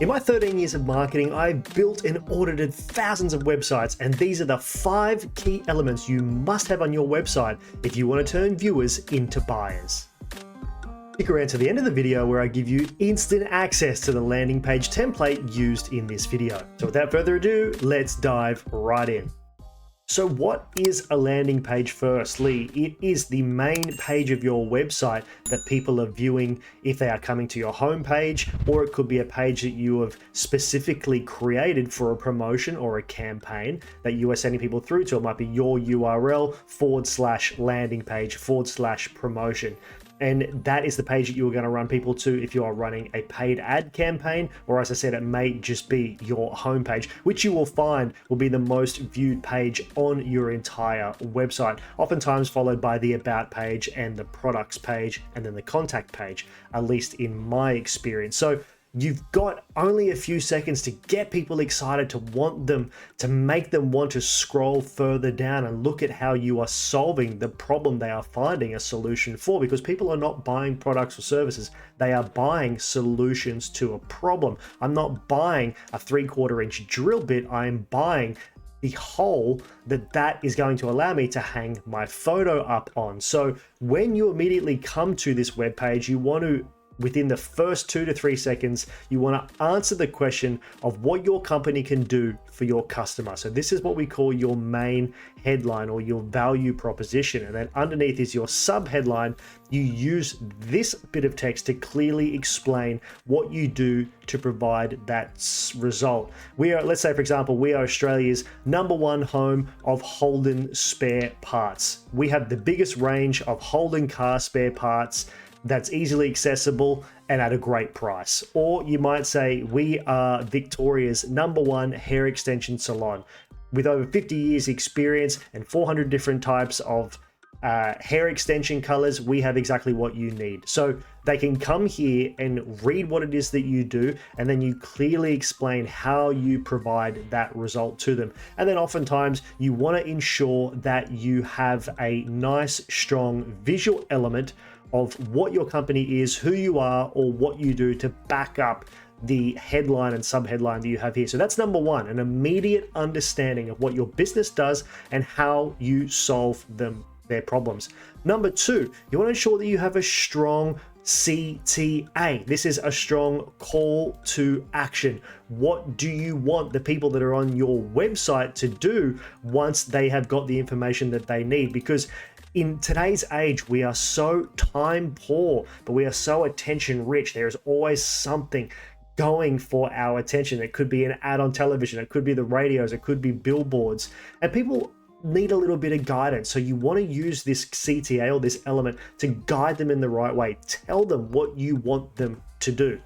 In my 13 years of marketing, I've built and audited thousands of websites, and these are the 5 key elements you must have on your website if you want to turn viewers into buyers. Stick around to the end of the video where I give you instant access to the landing page template used in this video. So without further ado, let's dive right in. So what is a landing page firstly? It is the main page of your website that people are viewing if they are coming to your homepage, or it could be a page that you have specifically created for a promotion or a campaign that you are sending people through to. It might be your URL /landing page /promotion. And that is the page that you are going to run people to if you are running a paid ad campaign, or as I said, it may just be your homepage, which you will find will be the most viewed page on your entire website, oftentimes followed by the about page and the products page and then the contact page, at least in my experience. So you've got only a few seconds to get people excited, to make them want to scroll further down and look at how you are solving the problem they are finding a solution for, because people are not buying products or services, they are buying solutions to a problem. I'm not buying a 3/4 inch drill bit, I am buying the hole that is going to allow me to hang my photo up on. So when you immediately come to this web page, you want to, within the first 2 to 3 seconds, you want to answer the question of what your company can do for your customer. So this is what we call your main headline or your value proposition. And then underneath is your sub headline. You use this bit of text to clearly explain what you do to provide that result. Let's say, for example, we are Australia's #1 home of Holden spare parts. We have the biggest range of Holden car spare parts that's easily accessible and at a great price. Or you might say, we are Victoria's #1 hair extension salon. With over 50 years experience and 400 different types of hair extension colors, we have exactly what you need. So they can come here and read what it is that you do, and then you clearly explain how you provide that result to them. And then oftentimes you want to ensure that you have a nice, strong visual element of what your company is, who you are, or what you do to back up the headline and subheadline that you have here. So that's #1, an immediate understanding of what your business does and how you solve their problems. #2, you want to ensure that you have a strong CTA. This is a strong call to action. What do you want the people that are on your website to do once they have got the information that they need? Because in today's age, we are so time poor, but we are so attention rich. There is always something going for our attention. It could be an ad on television, it could be the radios, it could be billboards, and people need a little bit of guidance. So you want to use this CTA or this element to guide them in the right way. Tell them what you want them to do.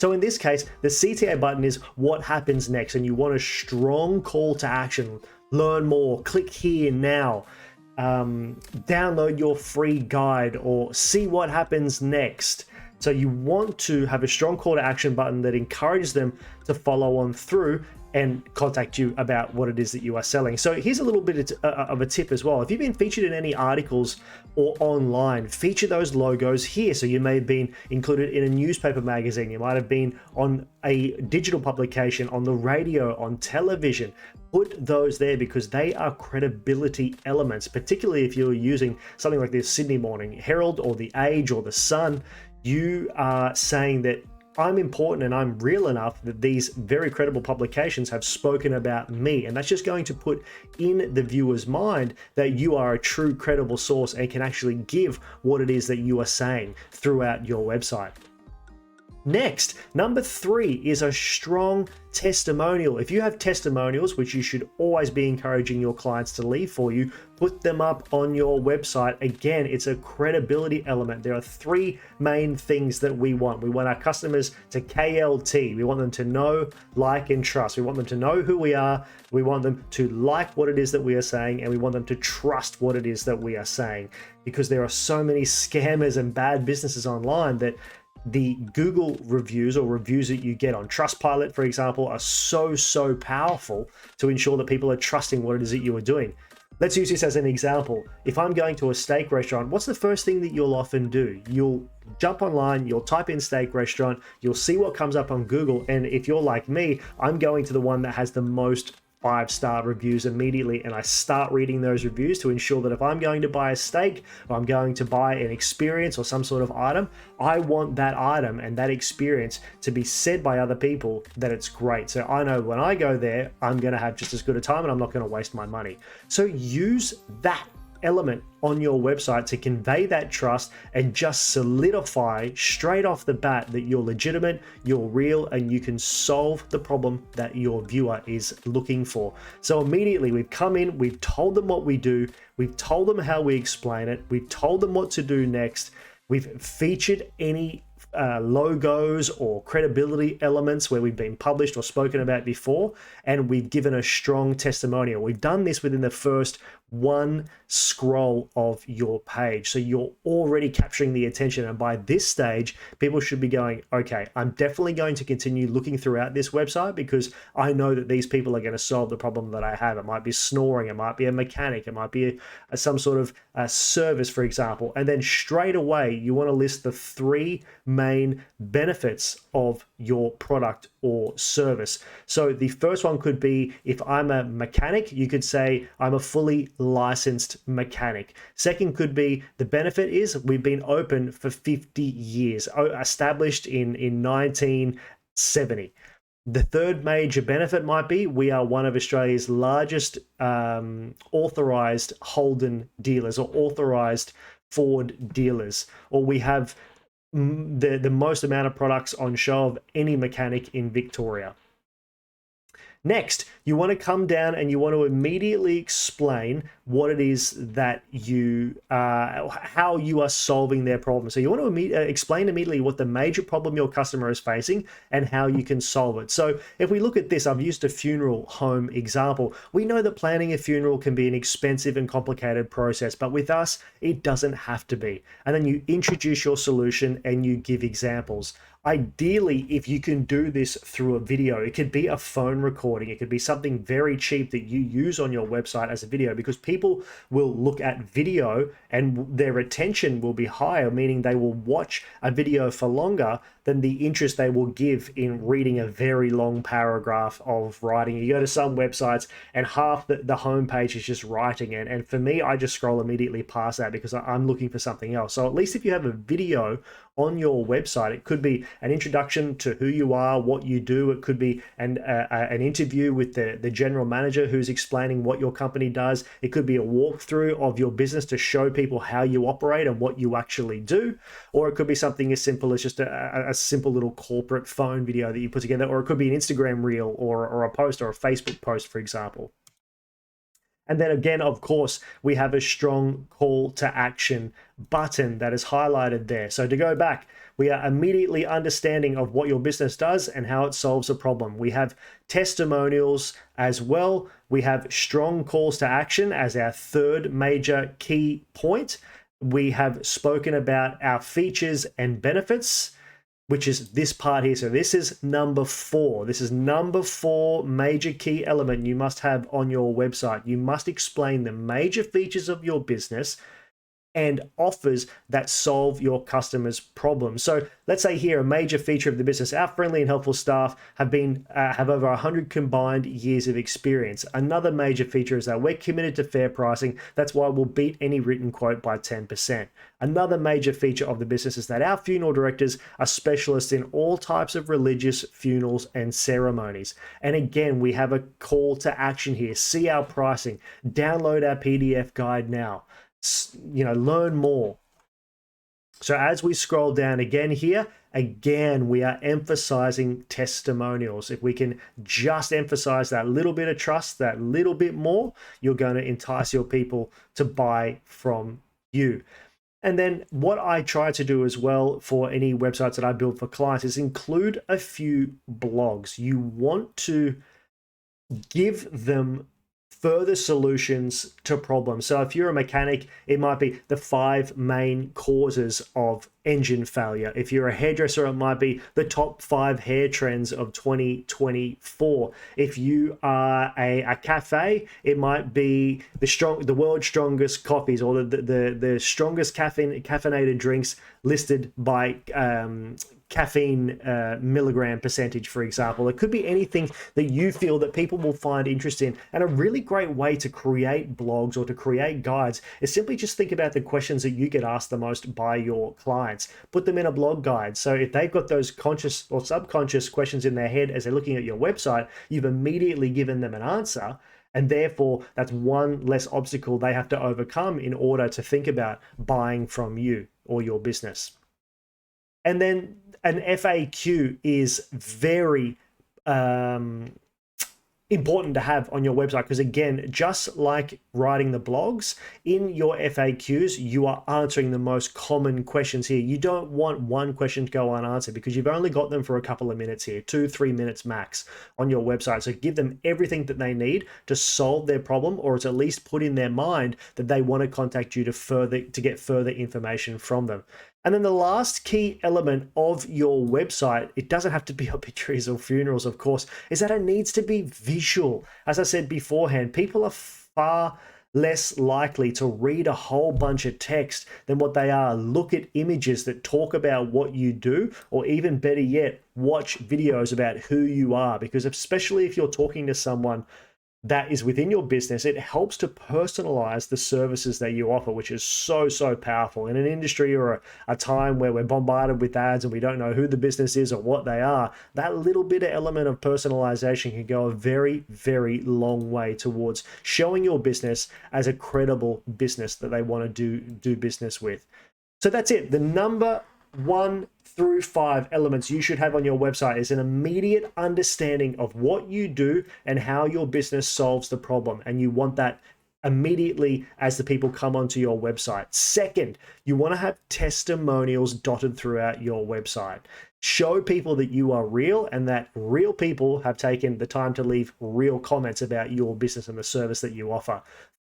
So in this case, the CTA button is what happens next, and you want a strong call to action. Learn more, click here now. Download your free guide, or see what happens next. So you want to have a strong call to action button that encourages them to follow on through and contact you about what it is that you are selling. So here's a little bit of a tip as well. If you've been featured in any articles or online, feature those logos here. So you may have been included in a newspaper magazine, you might have been on a digital publication, on the radio, on television. Put those there because they are credibility elements, particularly if you're using something like the Sydney Morning Herald or the Age or the Sun. You are saying that I'm important and I'm real enough that these very credible publications have spoken about me. And that's just going to put in the viewer's mind that you are a true credible source and can actually give what it is that you are saying throughout your website. Next, #3 is a strong testimonial. If you have testimonials, which you should always be encouraging your clients to leave for you, put them up on your website. Again, it's a credibility element. There are 3 main things that we want. We want our customers to KLT. We want them to know, like, and trust. We want them to know who we are. We want them to like what it is that we are saying, and we want them to trust what it is that we are saying, because there are so many scammers and bad businesses online that the Google reviews or reviews that you get on Trustpilot, for example, are so powerful to ensure that people are trusting what it is that you are doing. Let's use this as an example. If I'm going to a steak restaurant, what's the first thing that you'll often do? You'll jump online, you'll type in steak restaurant, you'll see what comes up on Google, and if you're like me, I'm going to the one that has the most 5-star reviews immediately, and I start reading those reviews to ensure that if I'm going to buy a steak or I'm going to buy an experience or some sort of item, I want that item and that experience to be said by other people that it's great. So I know when I go there, I'm going to have just as good a time and I'm not going to waste my money. So use that element on your website to convey that trust and just solidify straight off the bat that you're legitimate, you're real, and you can solve the problem that your viewer is looking for. So immediately we've come in, we've told them what we do, we've told them how we explain it, we've told them what to do next, we've featured any logos or credibility elements where we've been published or spoken about before, and we've given a strong testimonial. We've done this within the first one scroll of your page, so you're already capturing the attention, and by this stage people should be going, okay, I'm definitely going to continue looking throughout this website because I know that these people are going to solve the problem that I have. It might be snoring, it might be a mechanic, it might be some sort of service, for example. And then straight away you want to list the 3 main benefits of your product or service. So the first one could be, if I'm a mechanic, you could say I'm a fully licensed mechanic. Second could be, the benefit is we've been open for 50 years, established in 1970. The third major benefit might be we are one of Australia's largest authorized Holden dealers or authorized Ford dealers, or we have the most amount of products on show of any mechanic in Victoria. Next, you want to come down and you want to immediately explain what it is that you, how you are solving their problem. So you want to explain immediately what the major problem your customer is facing and how you can solve it. So if we look at this, I've used a funeral home example. We know that planning a funeral can be an expensive and complicated process, but with us, it doesn't have to be. And then you introduce your solution and you give examples. Ideally, if you can do this through a video, it could be a phone recording, it could be something very cheap that you use on your website as a video, because people will look at video and their attention will be higher, meaning they will watch a video for longer than the interest they will give in reading a very long paragraph of writing. You go to some websites and half the homepage is just writing, and for me, I just scroll immediately past that because I'm looking for something else. So at least if you have a video on your website, it could be an introduction to who you are, what you do. It could be an interview with the general manager who's explaining what your company does. It could be a walkthrough of your business to show people how you operate and what you actually do. Or it could be something as simple as just a simple little corporate phone video that you put together. Or it could be an Instagram reel or a post or a Facebook post, for example. And then again, of course, we have a strong call to action button that is highlighted there. So to go back, we are immediately understanding of what your business does and how it solves a problem. We have testimonials as well. We have strong calls to action as our third major key point. We have spoken about our features and benefits, which is this part here. So this is number 4. This is number 4 major key element you must have on your website. You must explain the major features of your business and offers that solve your customers' problems. So let's say here, a major feature of the business, our friendly and helpful staff have over 100 combined years of experience. Another major feature is that we're committed to fair pricing. That's why we'll beat any written quote by 10%. Another major feature of the business is that our funeral directors are specialists in all types of religious funerals and ceremonies. And again, we have a call to action here. See our pricing, download our PDF guide now. Learn more. So as we scroll down again here, again, we are emphasizing testimonials. If we can just emphasize that little bit of trust, that little bit more, you're going to entice your people to buy from you. And then what I try to do as well for any websites that I build for clients is include a few blogs. You want to give them further solutions to problems. So if you're a mechanic, it might be the 5 main causes of engine failure. If you're a hairdresser, it might be the top 5 hair trends of 2024. If you are a cafe, it might be the world's strongest coffees, or the strongest caffeinated drinks listed by caffeine milligram percentage, for example. It could be anything that you feel that people will find interesting. And a really great way to create blogs or to create guides is simply just think about the questions that you get asked the most by your clients. Put them in a blog guide. So if they've got those conscious or subconscious questions in their head as they're looking at your website, you've immediately given them an answer. And therefore, that's one less obstacle they have to overcome in order to think about buying from you or your business. And then an FAQ is very important to have on your website, because again, just like writing the blogs, in your FAQs, you are answering the most common questions here. You don't want one question to go unanswered, because you've only got them for a couple of minutes here, 2-3 minutes max on your website. So give them everything that they need to solve their problem, or to at least put in their mind that they want to contact you to get further information from them. And then the last key element of your website, it doesn't have to be obituaries or funerals, of course, is that it needs to be visual. As I said beforehand, people are far less likely to read a whole bunch of text than what they are look at images that talk about what you do, or even better yet, watch videos about who you are. Because especially if you're talking to someone that is within your business, it helps to personalize the services that you offer, which is so powerful in an industry or a time where we're bombarded with ads and we don't know who the business is or what they are. That little bit of element of personalization can go a very long way towards showing your business as a credible business that they want to do business with. So that's it. The number 1 through 5 elements you should have on your website is an immediate understanding of what you do and how your business solves the problem. And you want that immediately as the people come onto your website. Second, you want to have testimonials dotted throughout your website. Show people that you are real and that real people have taken the time to leave real comments about your business and the service that you offer.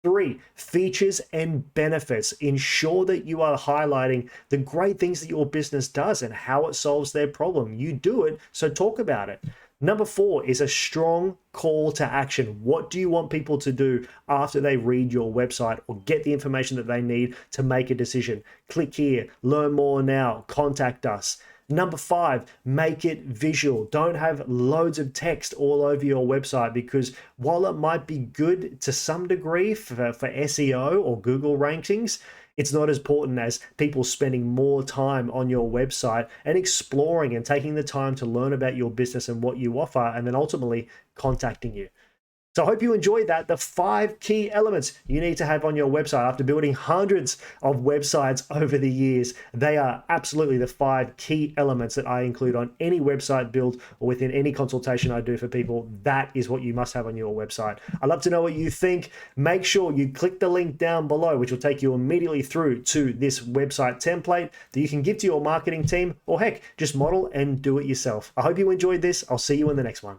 3, features and benefits. Ensure that you are highlighting the great things that your business does and how it solves their problem. You do it, so talk about it. Number 4 is a strong call to action. What do you want people to do after they read your website or get the information that they need to make a decision? Click here, learn more now, contact us. Number 5, make it visual. Don't have loads of text all over your website, because while it might be good to some degree for SEO or Google rankings, it's not as important as people spending more time on your website and exploring and taking the time to learn about your business and what you offer, and then ultimately contacting you. So I hope you enjoyed that. The 5 key elements you need to have on your website. After building hundreds of websites over the years, they are absolutely the 5 key elements that I include on any website build or within any consultation I do for people. That is what you must have on your website. I'd love to know what you think. Make sure you click the link down below, which will take you immediately through to this website template that you can give to your marketing team, or heck, just model and do it yourself. I hope you enjoyed this. I'll see you in the next one.